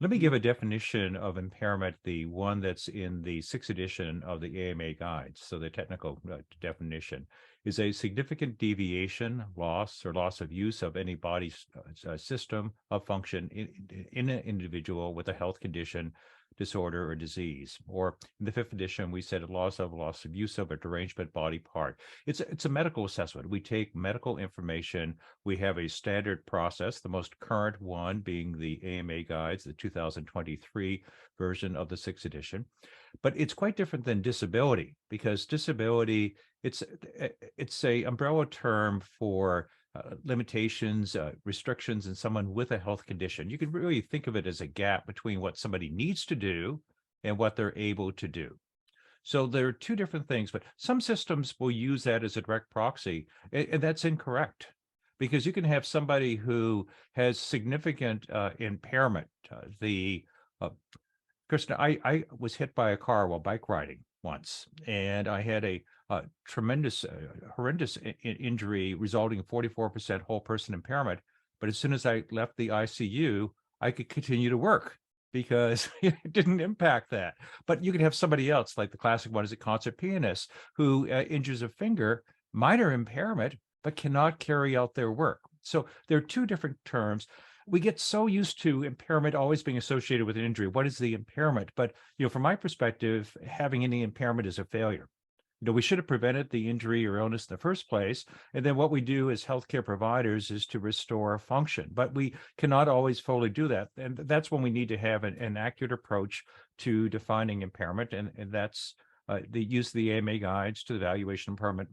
Let me give a definition of impairment, the one that's in the sixth edition of the AMA guides. So the technical definition is a significant deviation, loss, or loss of use of any body system of function in an individual with a health condition, disorder, or disease. Or in the fifth edition, we said loss of use of a derangement body part. It's a medical assessment. We take medical information. We have a standard process, the most current one being the AMA guides, the 2023 version of the sixth edition. But it's quite different than disability, because disability, it's a umbrella term for limitations, restrictions in someone with a health condition. You can really think of it as a gap between what somebody needs to do and what they're able to do. So there are two different things, but some systems will use that as a direct proxy, and that's incorrect, because you can have somebody who has significant impairment. Kristen, I was hit by a car while bike riding once, and I had a tremendous, horrendous injury resulting in 44% whole person impairment. But as soon as I left the ICU, I could continue to work because it didn't impact that. But you could have somebody else, like the classic one is a concert pianist who injures a finger, minor impairment, but cannot carry out their work. So there are two different terms. We get so used to impairment always being associated with an injury. What is the impairment? But from my perspective, having any impairment is a failure. We should have prevented the injury or illness in the first place. And then what we do as healthcare providers is to restore function, but we cannot always fully do that. And that's when we need to have an accurate approach to defining impairment. And that's the use of the AMA guides to evaluation of impairment